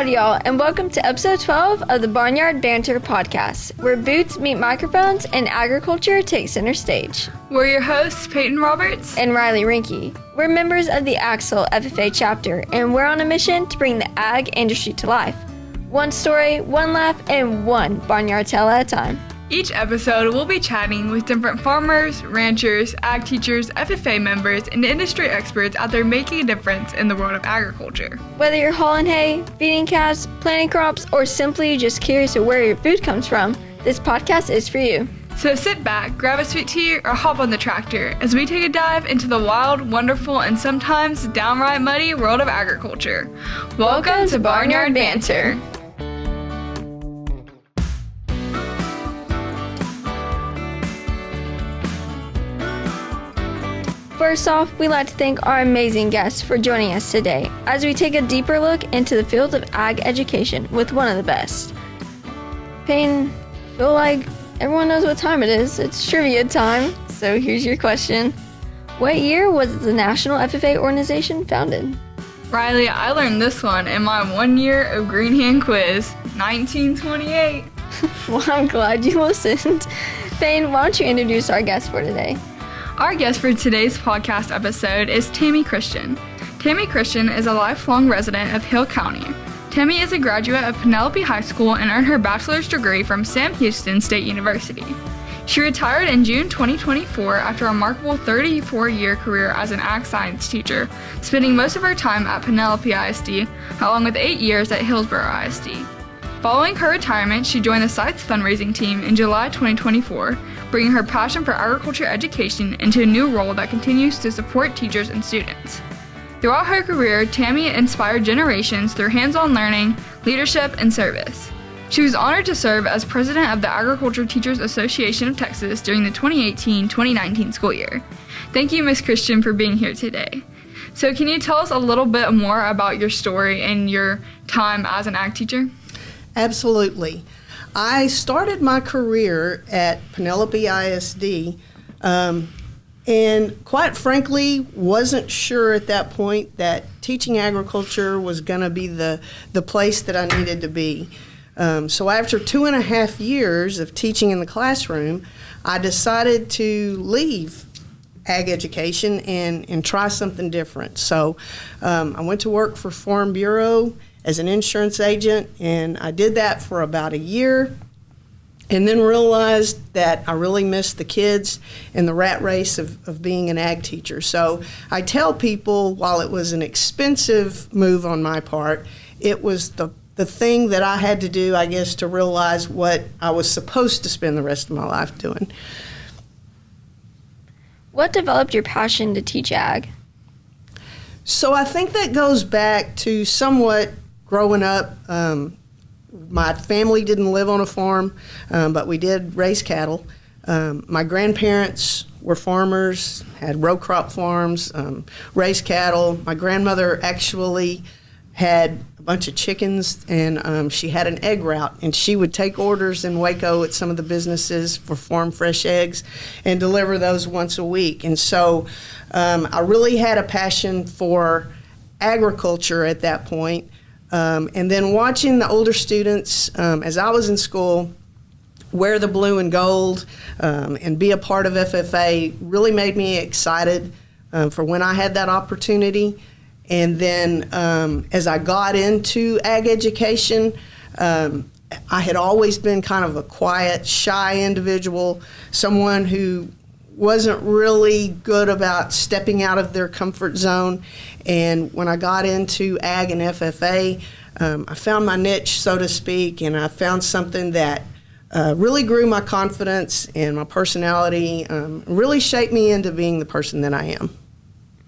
Howdy, y'all, and welcome to episode 12 of the Barnyard Banter podcast, where boots meet microphones and agriculture takes center stage. We're your hosts, Peyton Roberts and Riley Rinke. We're members of the Axel FFA chapter, and we're on a mission to bring the ag industry to life. One story, one laugh, and one barnyard tale at a time. Each episode, we'll be chatting with different farmers, ranchers, ag teachers, FFA members, and industry experts out there making a difference in the world of agriculture. Whether you're hauling hay, feeding calves, planting crops, or simply just curious of where your food comes from, this podcast is for you. So sit back, grab a sweet tea, or hop on the tractor as we take a dive into the wild, wonderful, and sometimes downright muddy world of agriculture. Welcome to Barnyard Banter. First off, we'd like to thank our amazing guests for joining us today as we take a deeper look into the field of ag education with one of the best. Payne, I feel like everyone knows what time it is. It's trivia time, so here's your question. What year was the National FFA organization founded? Riley, I learned this one in my 1 year of Green Hand quiz, 1928. Well, I'm glad you listened. Payne, why don't you introduce our guest for today? Our guest for today's podcast episode is Tammy Christian. Tammy Christian is a lifelong resident of Hill County. Tammy is a graduate of Penelope High School and earned her bachelor's degree from Sam Houston State University. She retired in June 2024 after a remarkable 34-year career as an ag science teacher, spending most of her time at Penelope ISD, along with 8 years at Hillsborough ISD. Following her retirement, she joined the site's fundraising team in July 2024, bringing her passion for agriculture education into a new role that continues to support teachers and students. Throughout her career, Tammy inspired generations through hands-on learning, leadership, and service. She was honored to serve as president of the Agriculture Teachers Association of Texas during the 2018-2019 school year. Thank you, Ms. Christian, for being here today. So can you tell us a little bit more about your story and your time as an ag teacher? Absolutely. I started my career at Penelope ISD and quite frankly wasn't sure at that point that teaching agriculture was going to be the place that I needed to be. So after 2.5 years of teaching in the classroom, I decided to leave ag education and try something different. So I went to work for Farm Bureau as an insurance agent, and I did that for about a year and then realized that I really missed the kids and the rat race of being an ag teacher. So I tell people, while it was an expensive move on my part, it was the thing that I had to do, I guess, to realize what I was supposed to spend the rest of my life doing. What developed your passion to teach ag? So I think that goes back to somewhat growing up. My family didn't live on a farm, but we did raise cattle. My grandparents were farmers, had row crop farms, raised cattle. My grandmother actually had a bunch of chickens, and she had an egg route, and she would take orders in Waco at some of the businesses for farm fresh eggs and deliver those once a week. And so I really had a passion for agriculture at that point. And then watching the older students, as I was in school, wear the blue and gold and be a part of FFA really made me excited for when I had that opportunity. And then as I got into ag education, I had always been kind of a quiet, shy individual, someone who wasn't really good about stepping out of their comfort zone. And when I got into ag and FFA, I found my niche, so to speak, and I found something that really grew my confidence and my personality, really shaped me into being the person that I am.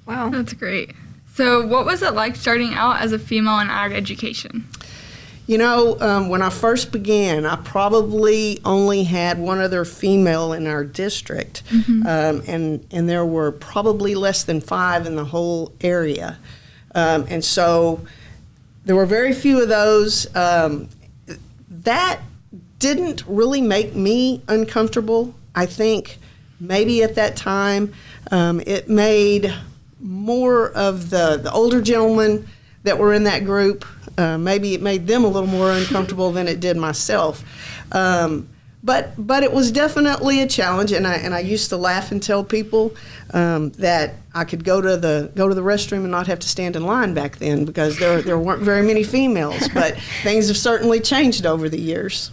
Wow. That's great. So what was it like starting out as a female in ag education? You know, when I first began, I probably only had one other female in our district, and there were probably less than 5 in the whole area. And so there were very few of those. That didn't really make me uncomfortable. I think maybe at that time it made more of the older gentlemen that were in that group Maybe it made them a little more uncomfortable than it did myself. But it was definitely a challenge, and I used to laugh and tell people that I could go to the restroom and not have to stand in line back then, because there weren't very many females. But things have certainly changed over the years.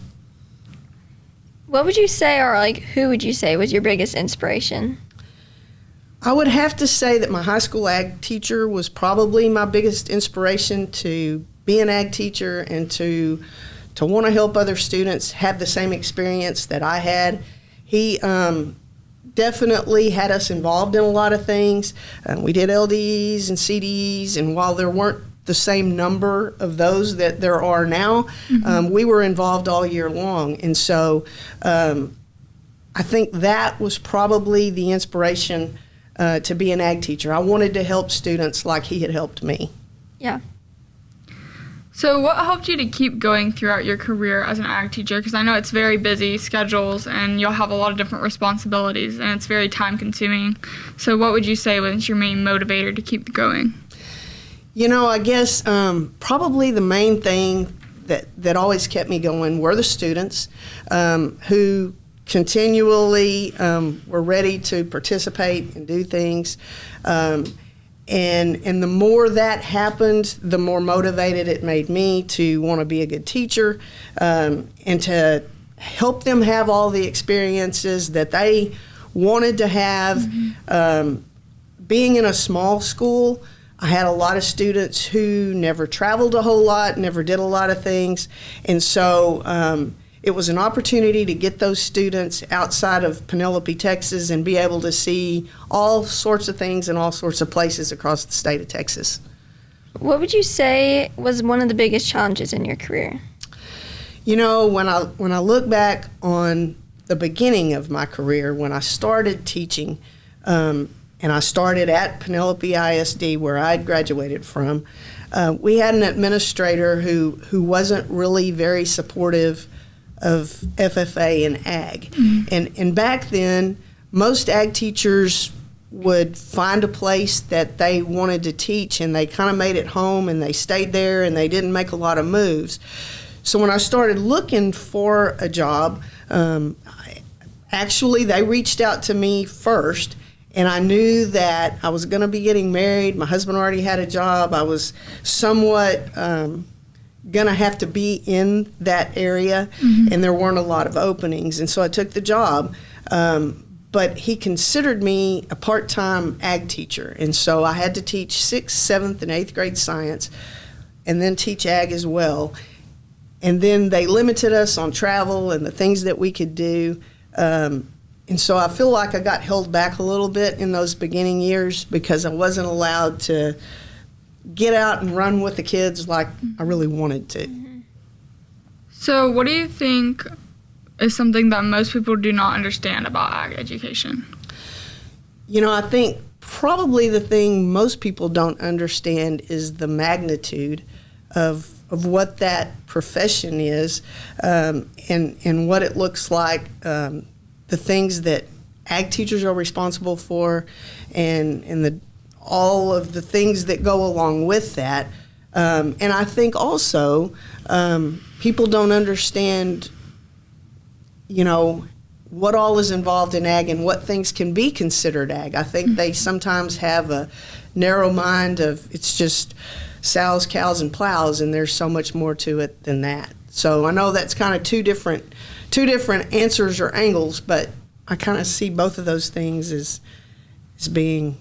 What would you say, or who would you say was your biggest inspiration? I would have to say that my high school ag teacher was probably my biggest inspiration to be an ag teacher and to want to help other students have the same experience that I had. He definitely had us involved in a lot of things. We did LDEs and CDEs, and while there weren't the same number of those that there are now, we were involved all year long. And so I think that was probably the inspiration to be an ag teacher. I wanted to help students like he had helped me. Yeah. So what helped you to keep going throughout your career as an ag teacher? Because I know it's very busy schedules and you'll have a lot of different responsibilities and it's very time consuming. So what would you say was your main motivator to keep going? I guess probably the main thing that always kept me going were the students who continually were ready to participate and do things. And the more that happened, the more motivated it made me to want to be a good teacher and to help them have all the experiences that they wanted to have. Being in a small school, I had a lot of students who never traveled a whole lot, never did a lot of things. And so it was an opportunity to get those students outside of Penelope, Texas, and be able to see all sorts of things in all sorts of places across the state of Texas. What would you say was one of the biggest challenges in your career? When I look back on the beginning of my career, when I started teaching, and I started at Penelope ISD, where I'd graduated from, we had an administrator who wasn't really very supportive of FFA and ag. And back then, most ag teachers would find a place that they wanted to teach, and they kind of made it home, and they stayed there, and they didn't make a lot of moves. So when I started looking for a job, actually they reached out to me first, and I knew that I was going to be getting married. My husband already had a job. I was somewhat going to have to be in that area, and there weren't a lot of openings, and so I took the job. But he considered me a part-time ag teacher, and so I had to teach 6th, 7th, and 8th grade science, and then teach ag as well. And then they limited us on travel and the things that we could do, and so I feel like I got held back a little bit in those beginning years because I wasn't allowed to get out and run with the kids like I really wanted to. So what do you think is something that most people do not understand about ag education? I think probably the thing most people don't understand is the magnitude of what that profession is, and what it looks like, the things that ag teachers are responsible for, and all of the things that go along with that. And I think also people don't understand, what all is involved in ag and what things can be considered ag. I think they sometimes have a narrow mind of it's just sows, cows, and plows, and there's so much more to it than that. So I know that's kind of two different answers or angles, but I kind of see both of those things as being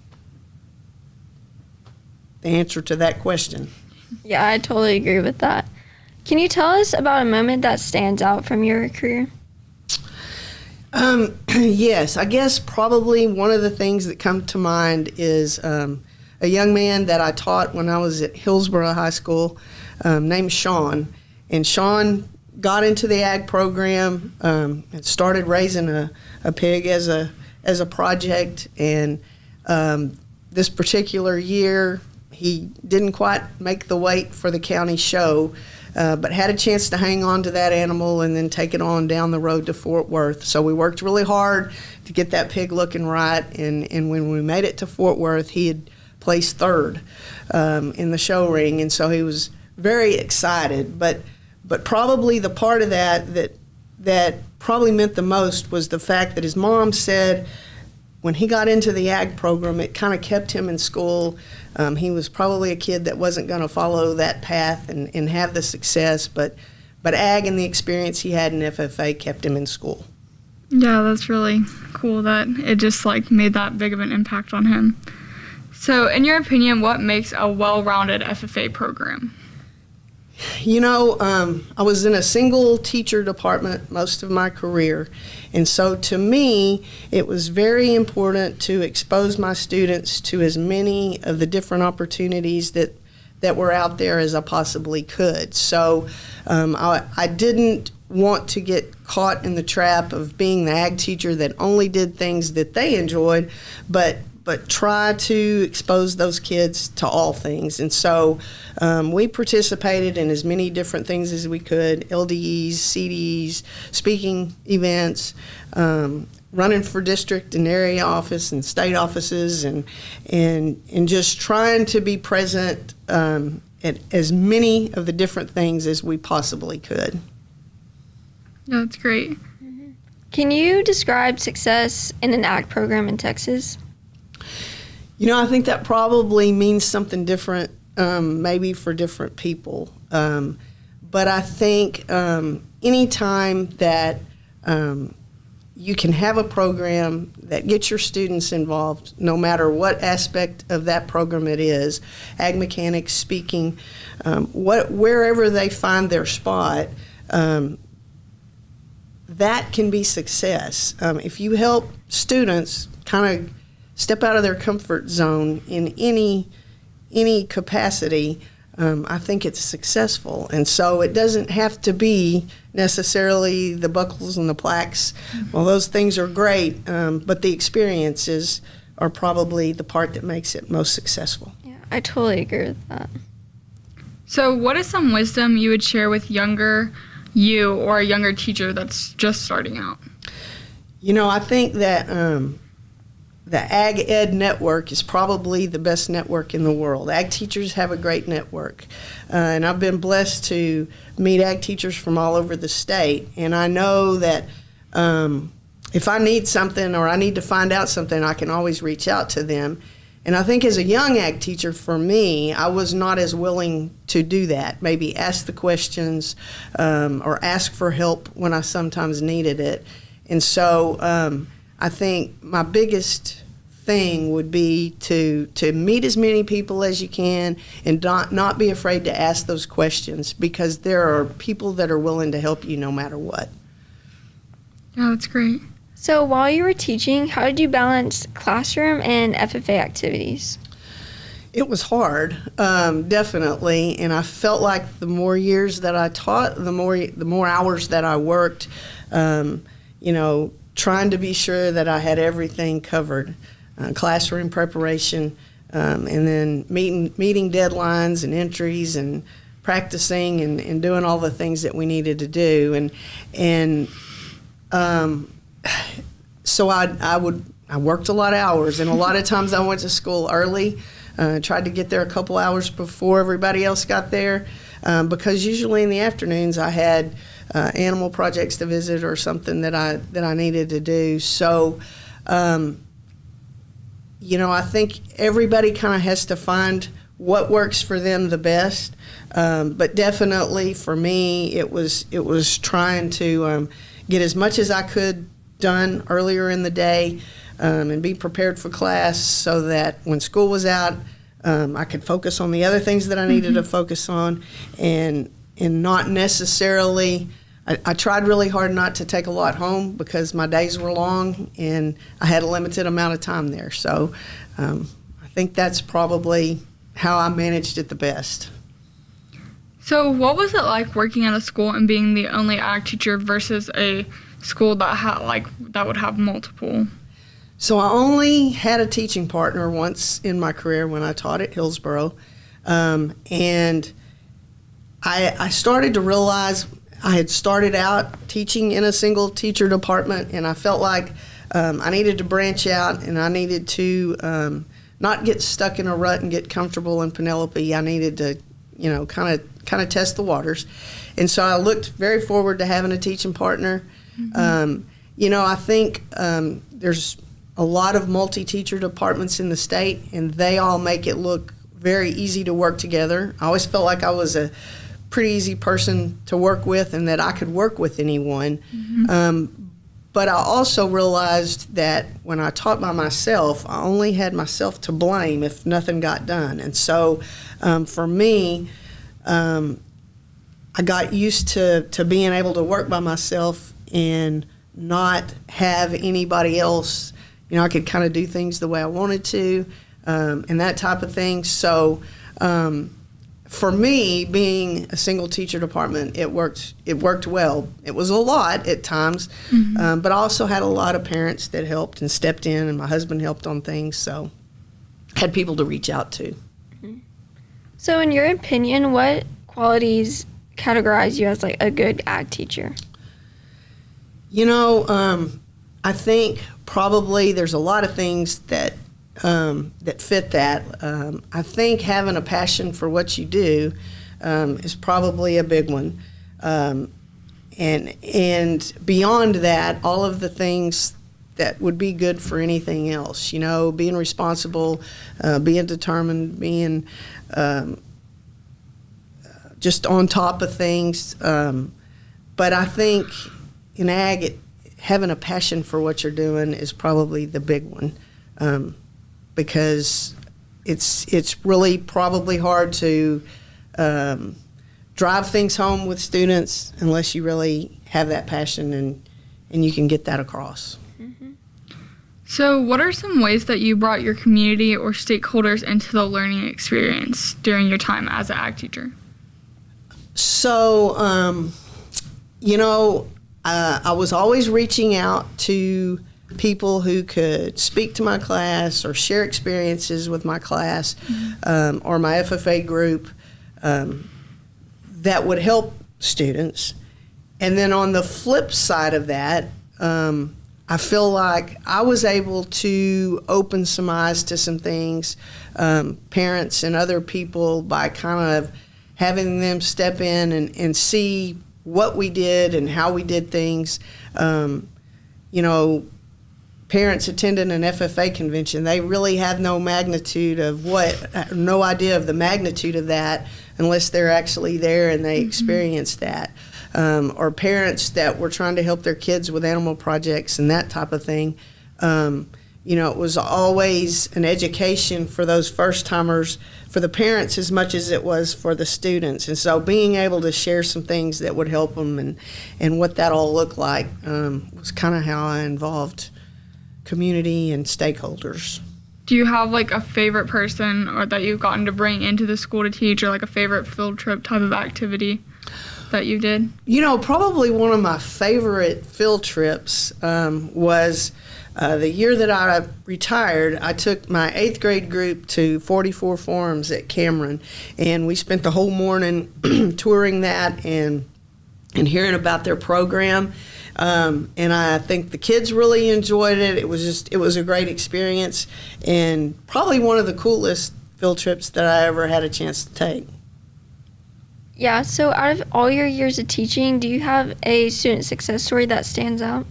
the answer to that question. Yeah, I totally agree with that. Can you tell us about a moment that stands out from your career? Yes, I guess probably one of the things that come to mind is a young man that I taught when I was at Hillsborough High School named Sean. And Sean got into the ag program and started raising a pig as a project. And this particular year, he didn't quite make the weight for the county show, but had a chance to hang on to that animal and then take it on down the road to Fort Worth. So we worked really hard to get that pig looking right, and when we made it to Fort Worth, he had placed third in the show ring, and so he was very excited. But probably the part of that probably meant the most was the fact that his mom said when he got into the ag program, it kind of kept him in school. He was probably a kid that wasn't going to follow that path and have the success, but ag and the experience he had in FFA kept him in school. Yeah, that's really cool that it just made that big of an impact on him. So, in your opinion, what makes a well-rounded FFA program? I was in a single teacher department most of my career, and so to me, it was very important to expose my students to as many of the different opportunities that were out there as I possibly could. So I didn't want to get caught in the trap of being the ag teacher that only did things that they enjoyed, but try to expose those kids to all things. And so we participated in as many different things as we could, LDEs, CDs, speaking events, running for district and area office and state offices, and just trying to be present at as many of the different things as we possibly could. That's great. Can you describe success in an ag program in Texas? I think that probably means something different, maybe for different people. But I think any time that you can have a program that gets your students involved, no matter what aspect of that program it is, ag mechanics, speaking, wherever they find their spot, that can be success. If you help students kind of step out of their comfort zone in any capacity, I think it's successful. And so it doesn't have to be necessarily the buckles and the plaques. Well, those things are great, but the experiences are probably the part that makes it most successful. Yeah, I totally agree with that. So what is some wisdom you would share with younger you or a younger teacher that's just starting out? I think that the Ag Ed network is probably the best network in the world. Ag teachers have a great network. And I've been blessed to meet ag teachers from all over the state. And I know that if I need something or I need to find out something, I can always reach out to them. And I think as a young ag teacher, for me, I was not as willing to do that. Maybe ask the questions or ask for help when I sometimes needed it. And so I think my biggest thing would be to meet as many people as you can and not be afraid to ask those questions, because there are people that are willing to help you no matter what. Yeah, that's great. So while you were teaching, how did you balance classroom and FFA activities? It was hard, definitely, and I felt like the more years that I taught, the more hours that I worked, trying to be sure that I had everything covered, classroom preparation, and then meeting deadlines and entries and practicing and doing all the things that we needed to do, so I worked a lot of hours, and a lot of times I went to school early, tried to get there a couple hours before everybody else got there, because usually in the afternoons I had animal projects to visit or something that I needed to do. So, I think everybody kind of has to find what works for them the best. But definitely for me, it was trying to get as much as I could done earlier in the day, and be prepared for class so that when school was out, I could focus on the other things that I needed to focus on, and not necessarily. I tried really hard not to take a lot home because my days were long and I had a limited amount of time there. So I think that's probably how I managed it the best. So what was it like working at a school and being the only ag teacher versus a school that that would have multiple? So I only had a teaching partner once in my career when I taught at Hillsboro, and I started to realize I had started out teaching in a single teacher department, and I felt like I needed to branch out, and I needed to not get stuck in a rut and get comfortable in Penelope. I needed to kind of test the waters. And so I looked very forward to having a teaching partner. I think there's a lot of multi-teacher departments in the state, and they all make it look very easy to work together. I always felt like I was a pretty easy person to work with and that I could work with anyone. But I also realized that when I taught by myself, I only had myself to blame if nothing got done. And so for me, I got used to being able to work by myself and not have anybody else. I could kind of do things the way I wanted to and that type of thing. So for me, being a single teacher department, it worked well. It was a lot at times, but I also had a lot of parents that helped and stepped in, and my husband helped on things, so I had people to reach out to. So in your opinion, what qualities categorize you as like a good ag teacher? I think probably there's a lot of things that fit that. I think having a passion for what you do is probably a big one. And beyond that, all of the things that would be good for anything else, being responsible, being determined, being just on top of things. But I think in ag, having a passion for what you're doing is probably the big one. Because it's really probably hard to drive things home with students unless you really have that passion and you can get that across. So what are some ways that you brought your community or stakeholders into the learning experience during your time as an ag teacher? So, I was always reaching out to people who could speak to my class or share experiences with my class or my FFA group that would help students. And then on the flip side of that, I feel like I was able to open some eyes to some things, parents and other people, by kind of having them step in and see what we did and how we did things. Parents attending an FFA convention, they really have no idea of the magnitude of that unless they're actually there and they experience that. Or parents that were trying to help their kids with animal projects and that type of thing. It was always an education for those first-timers, for the parents as much as it was for the students. And so being able to share some things that would help them and what that all looked like was kind of how I involved community and stakeholders. Do you have like a favorite person or that you've gotten to bring into the school to teach, or like a favorite field trip type of activity that you did? Probably one of my favorite field trips was the year that I retired. I took my 8th grade group to 44 farms at Cameron, and we spent the whole morning touring that and hearing about their program. And I think the kids really enjoyed it. It was a great experience, and probably one of the coolest field trips that I ever had a chance to take. Yeah, so out of all your years of teaching, do you have a student success story that stands out?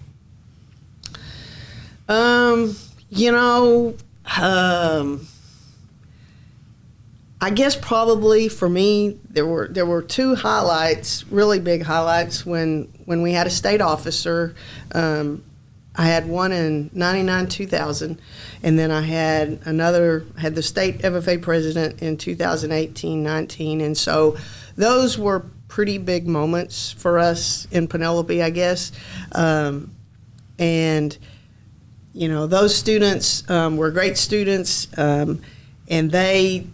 I guess probably for me, there were 2 highlights, really big highlights, when we had a state officer. I had one in 99-2000, and then I had the state FFA president in 2018-19, and so those were pretty big moments for us in Penelope, I guess. And those students were great students, and they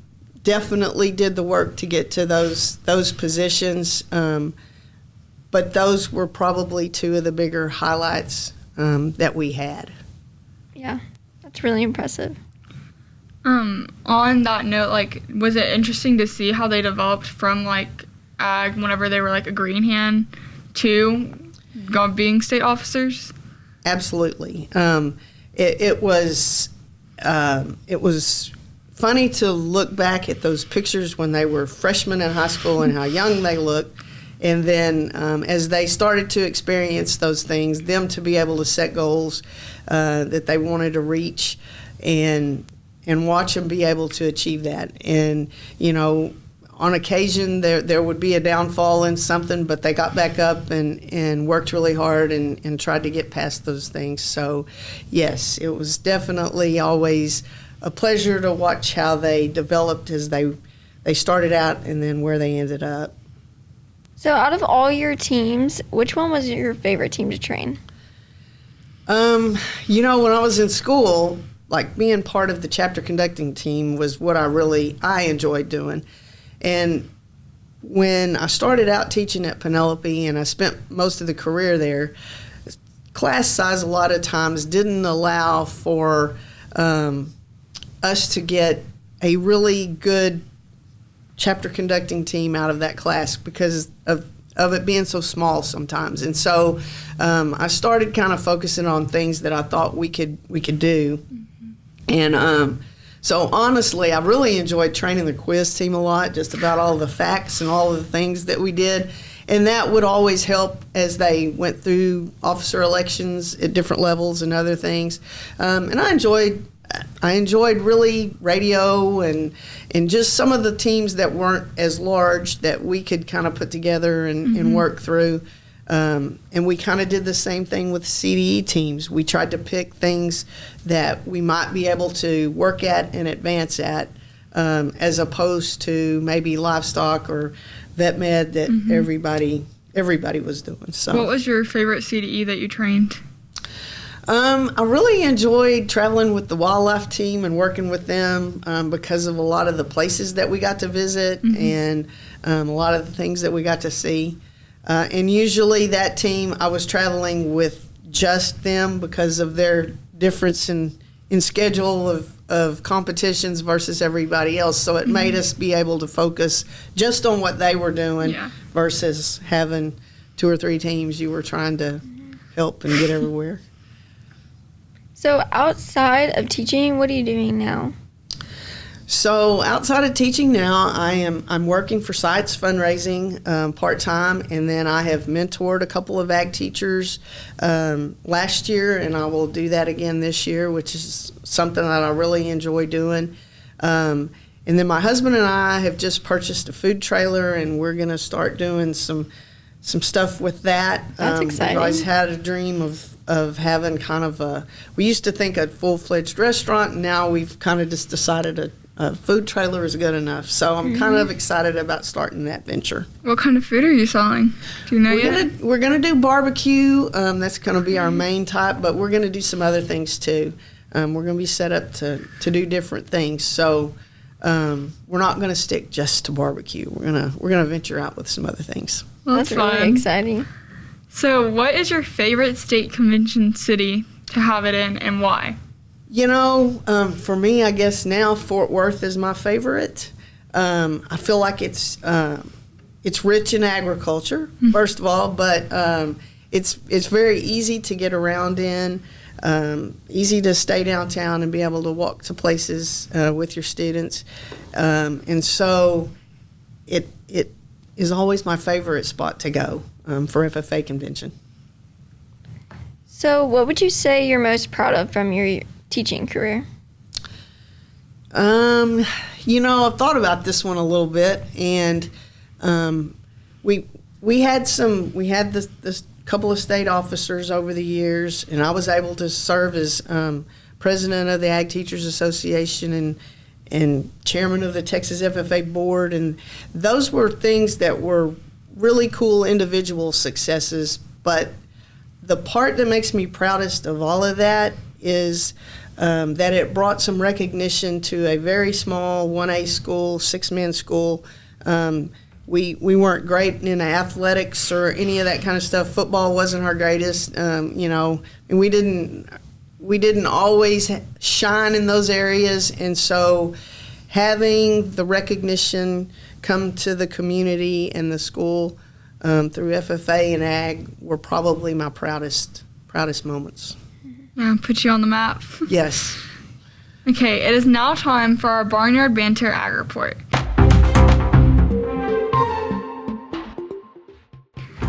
definitely did the work to get to those positions. But those were probably 2 of the bigger highlights that we had. Yeah, that's really impressive. On that note, was it interesting to see how they developed from ag whenever they were a green hand to being state officers? Absolutely. It was funny to look back at those pictures when they were freshmen in high school and how young they looked. And then as they started to experience those things, them to be able to set goals that they wanted to reach and watch them be able to achieve that. And, on occasion there would be a downfall in something, but they got back up and worked really hard and tried to get past those things. So, yes, it was definitely always a pleasure to watch how they developed as they started out and then where they ended up. So out of all your teams, which one was your favorite team to train? When I was in school, like being part of the chapter conducting team was what I enjoyed doing. And when I started out teaching at Penelope and I spent most of the career there, class size a lot of times didn't allow for us to get a really good chapter conducting team out of that class because of it being so small sometimes. And so I started kind of focusing on things that I thought we could do. Mm-hmm. And so honestly, I really enjoyed training the quiz team a lot, just about all the facts and all of the things that we did. And that would always help as they went through officer elections at different levels and other things. And I enjoyed really radio and just some of the teams that weren't as large that we could kind of put together and work through. And we kind of did the same thing with CDE teams. We tried to pick things that we might be able to work at and advance at, as opposed to maybe livestock or vet med that everybody was doing. So, what was your favorite CDE that you trained? I really enjoyed traveling with the wildlife team and working with them because of a lot of the places that we got to visit and a lot of the things that we got to see. And usually that team, I was traveling with just them because of their difference in schedule of competitions versus everybody else. So it made us be able to focus just on what they were doing versus having 2 or 3 teams you were trying to help and get everywhere. So outside of teaching, what are you doing now? So outside of teaching now, I'm working for Sites Fundraising part-time, and then I have mentored a couple of ag teachers last year, and I will do that again this year, which is something that I really enjoy doing. And then my husband and I have just purchased a food trailer, and we're going to start doing some stuff with that. That's exciting. We've always had a dream of having kind of we used to think a full-fledged restaurant, and now we've kind of just decided a food trailer is good enough. So I'm kind of excited about starting that venture. What kind of food are you selling? Do you know yet? We're gonna do barbecue. That's going to be our main type, but we're going to do some other things too. We're going to be set up to do different things. So we're not going to stick just to barbecue. We're gonna venture out with some other things. Well, That's really exciting. So what is your favorite state convention city to have it in, and why? For me, I guess now Fort Worth is my favorite. I feel like it's rich in agriculture, first of all, but it's very easy to get around in, easy to stay downtown and be able to walk to places with your students, and so it is always my favorite spot to go for FFA convention. So what would you say you're most proud of from your teaching career? I've thought about this one a little bit, and we had this couple of state officers over the years, and I was able to serve as president of the Ag Teachers Association and chairman of the Texas FFA board, and those were things that were really cool individual successes. But the part that makes me proudest of all of that is that it brought some recognition to a very small 1A school, 6-man school. We weren't great in athletics or any of that kind of stuff. Football wasn't our greatest, and we didn't always shine in those areas. And so having the recognition come to the community and the school through FFA and Ag were probably my proudest moments. Yeah, put you on the map. Yes. Okay, it is now time for our Barnyard Banter Ag Report.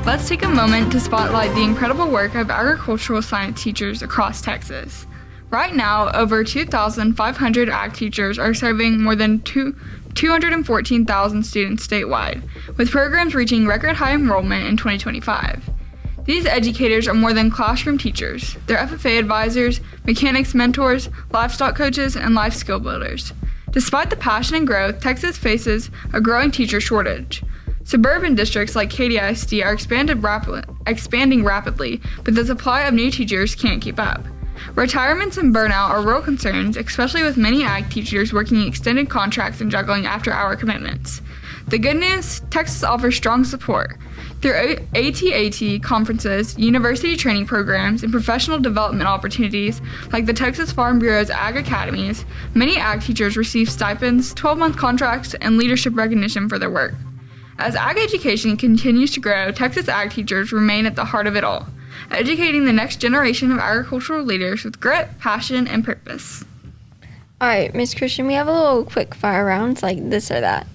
Let's take a moment to spotlight the incredible work of agricultural science teachers across Texas. Right now, over 2,500 ag teachers are serving more than 214,000 students statewide, with programs reaching record high enrollment in 2025. These educators are more than classroom teachers. They're FFA advisors, mechanics mentors, livestock coaches, and life skill builders. Despite the passion and growth, Texas faces a growing teacher shortage. Suburban districts like Katy ISD are expanding rapidly, but the supply of new teachers can't keep up. Retirements and burnout are real concerns, especially with many ag teachers working extended contracts and juggling after-hour commitments. The good news, Texas offers strong support. Through AT conferences, university training programs, and professional development opportunities like the Texas Farm Bureau's Ag Academies, many ag teachers receive stipends, 12-month contracts, and leadership recognition for their work. As ag education continues to grow, Texas ag teachers remain at the heart of it all, educating the next generation of agricultural leaders with grit, passion, and purpose. All right, Miss Christian, we have a little quick fire rounds like this or that.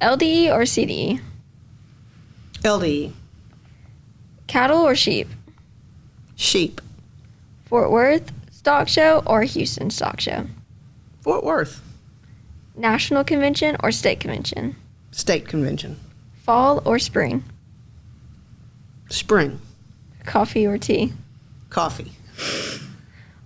LDE or CDE? LDE. Cattle or sheep? Sheep. Fort Worth Stock Show or Houston Stock Show? Fort Worth. National Convention or State Convention? State Convention. Fall or spring? Spring. Coffee or tea? Coffee.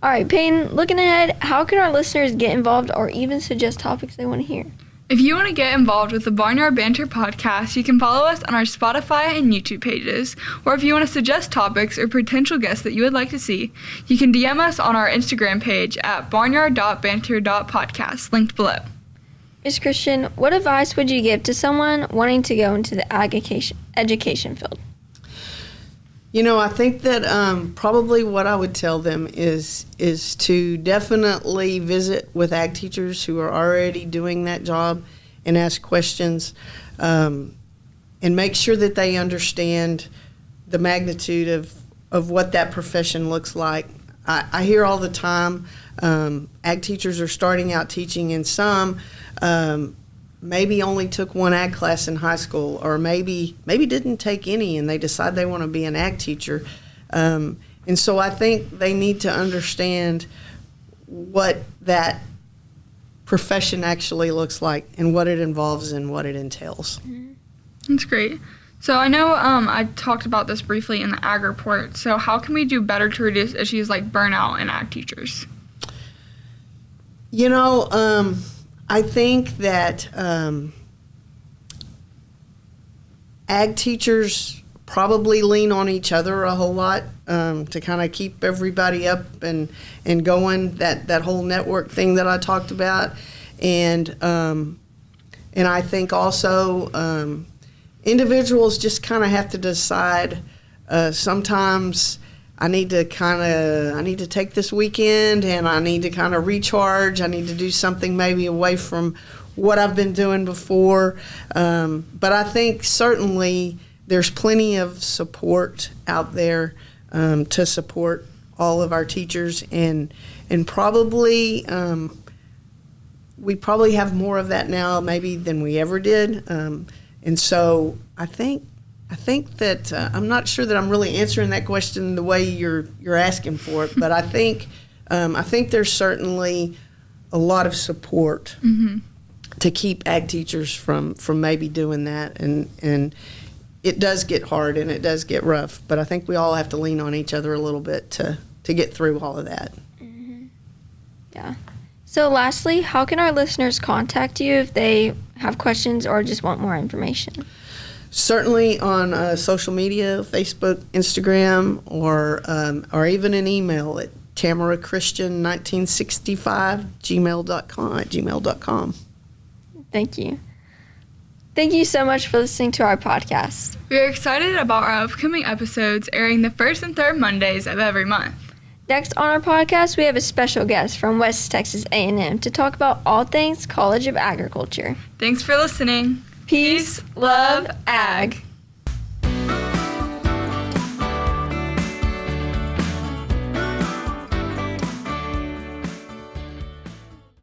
All right, Payne, looking ahead, how can our listeners get involved or even suggest topics they want to hear? If you want to get involved with the Barnyard Banter podcast, you can follow us on our Spotify and YouTube pages. Or if you want to suggest topics or potential guests that you would like to see, you can DM us on our Instagram page at barnyard.banter.podcast, linked below. Ms. Christian, what advice would you give to someone wanting to go into the ag education field? You know, I think that probably what I would tell them is to definitely visit with ag teachers who are already doing that job and ask questions and make sure that they understand the magnitude of what that profession looks like. I hear all the time ag teachers are starting out teaching, and some maybe only took one ag class in high school, or maybe didn't take any, and they decide they want to be an ag teacher. And so I think they need to understand what that profession actually looks like and what it involves and what it entails. That's great. So I know I talked about this briefly in the ag report. So how can we do better to reduce issues like burnout in ag teachers? You know, I think that ag teachers probably lean on each other a whole lot to kind of keep everybody up and going, that whole network thing that I talked about. And I think also individuals just kind of have to decide sometimes I need to take this weekend and I need to kind of recharge. I need to do something maybe away from what I've been doing before. But I think certainly there's plenty of support out there to support all of our teachers, and probably we probably have more of that now maybe than we ever did. And so I think that I'm not sure that I'm really answering that question the way you're asking for it, but I think there's certainly a lot of support to keep ag teachers from maybe doing that, and it does get hard and it does get rough, but I think we all have to lean on each other a little bit to get through all of that. Yeah. So lastly, how can our listeners contact you if they have questions or just want more information? Certainly on social media, Facebook, Instagram, or even an email at tamarachristian1965@gmail.com. Thank you. Thank you so much for listening to our podcast. We are excited about our upcoming episodes airing the first and third Mondays of every month. Next on our podcast, we have a special guest from West Texas A&M to talk about all things College of Agriculture. Thanks for listening. Peace, love, ag.